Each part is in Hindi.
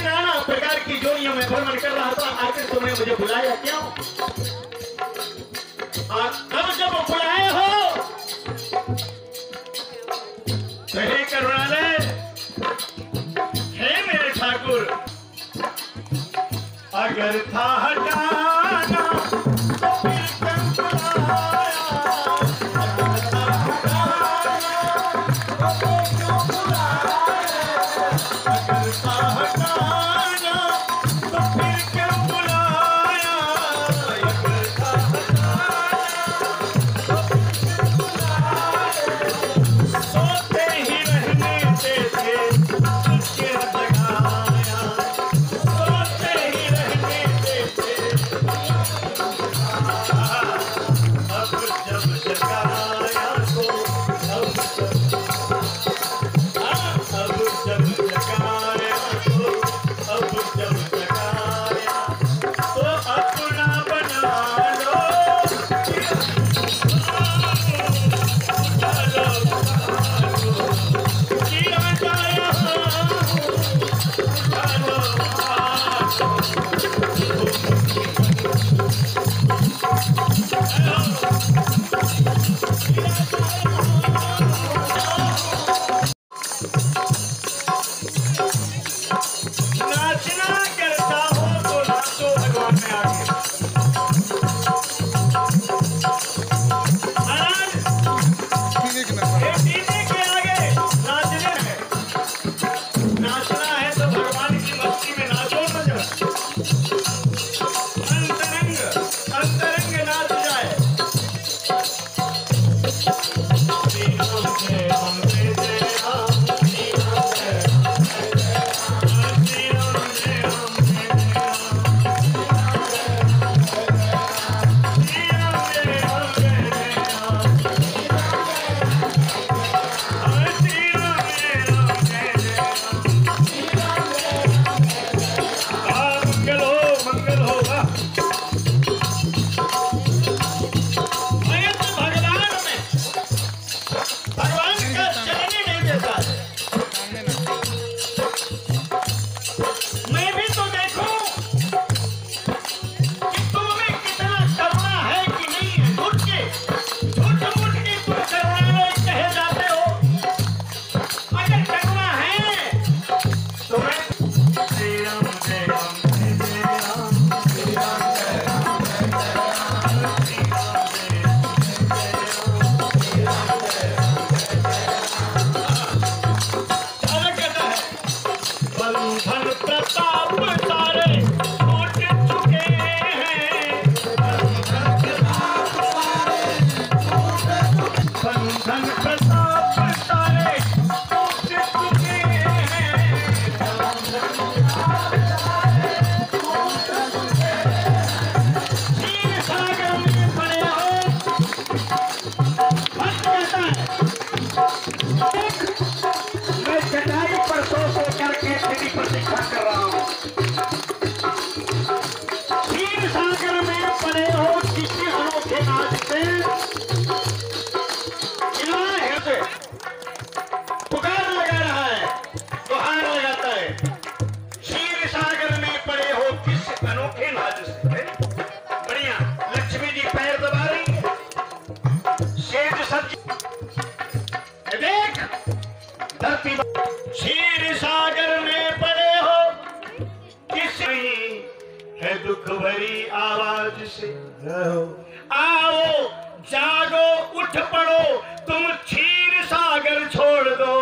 नाना प्रकार की जोड़ियों में भ्रमण कर रहा था। आखिर तुमने मुझे बुलाया क्यों? अब जब बुलाए हो तो हे करुणालय, हे मेरे ठाकुर, अगर था हटाना तो फिर क्यों बुलाया? अगर था हटाना तो फिर क्यों बुलाया? अगर था हटाना तो फिर क्यों बुलाया? अगर था हटाना तो फिर क्यों बुलाया? सोते ही रहने देते तुझे जगाया, सोते ही रहने देते। अब जब जगाया तो अब जब जगाया बंधन प्रताप सारे टूट चुके हैं, बंधन प्रताप सारे टूट चुके हैं। क्षीर सागर में पड़े हो, भक्त कहता है मैं चटाई पर सो करके तेरी प्रतीक्षा कर रहा हूं। क्षीर सागर में पड़े हो किसी अनोखे नाच से, से पुकार लगा रहा है, गुहार लगाता है। क्षीर सागर में पड़े हो किस अनोखे नाच से। बढ़िया, लक्ष्मी जी पैर दबा रही है, शेष सब्जी देख धरती। क्षीर सागर में पड़े हो किस नहीं है दुख भरी आवाज से। आओ जागो उठ पड़ो, तुम क्षीर सागर छोड़ दो,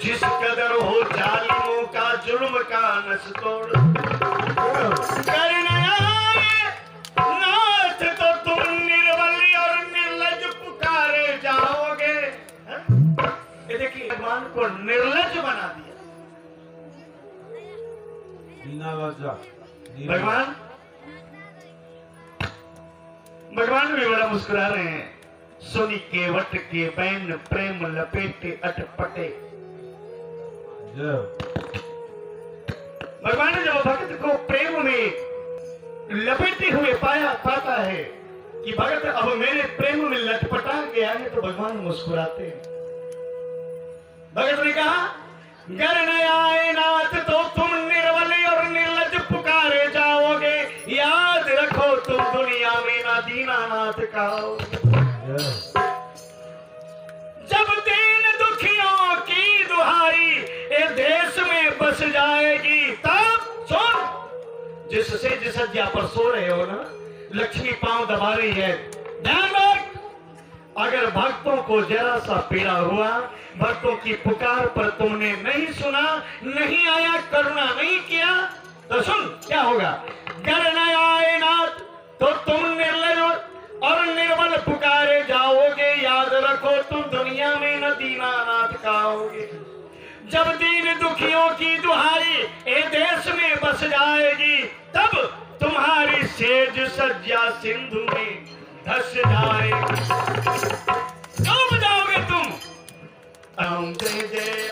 जिस कदर हो जालिमों का जुल्म का नस तोड़। करने आए नाथ तो तुम निर्बली और निर्लज पुकारे जाओगे। ये देखिए भगवान को निर्लज बना दिया। भगवान भी बड़ा मुस्कुरा रहे हैं। सोनी के वट के बैन प्रेम लपेटे अटपटे। भगवान ने जब भक्त को प्रेम में लपेटे हुए पाता है कि भक्त अब मेरे प्रेम में लटपटा गया है, तो भगवान मुस्कुराते हैं। भगत ने कहा घर न आए नाथ तो तुम निर्बली और निर्लज पुकारे जाओगे, याद रखो तुम दुनिया में ना दीनानाथ कहोगे। जब दीन दुखियों की दुहाई ए देश में बस जाएगी, तब सुन जिस सज्जा पर सो रहे हो ना, लक्ष्मी पांव दबा रही है, ध्यान रख। अगर भक्तों को जरा सा पीड़ा हुआ, भक्तों की पुकार पर तुमने नहीं सुना, नहीं आया, करुणा नहीं किया, तो सुन क्या होगा। घर न आए नाथ तो तुम निर्लज और निर्बल पुकारे जाओगे, याद रखो तुम दुनिया में न दीनानाथ कहोगे। जब दीन दुखियों की दुहाई ए देश में बस जाएगी, तब तुम्हारी सेज सज्जा सिंधु में धस जाएगी। डूब जाओगे तुम। राम जय जय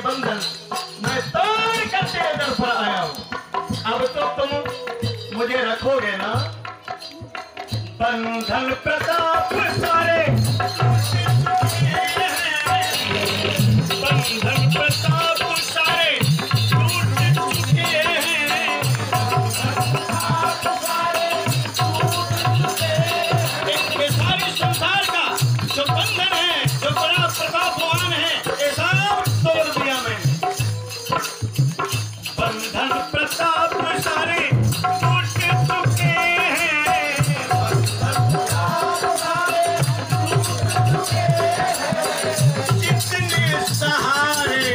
बंधन मैं तोड़ करते इधर पर आया हूं। अब तो तुम मुझे रखोगे ना। बंधन प्रताप सारे बंधन प्रताप सारे टूट चुके हैं, ये सारे संसार का जो बंधन है, जो बड़ा प्रतापवान है, ये सब तोड़ दिया मैंने। बंधन प्रताप सारे टूट चुके हैं, जितने सहारे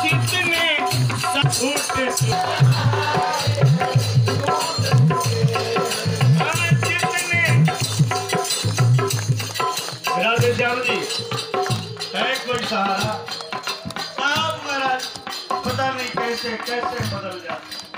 जितने टूट चुके, राधे श्याम जी है कोई सहारा। आप महाराज पता नहीं कैसे कैसे बदल जाते।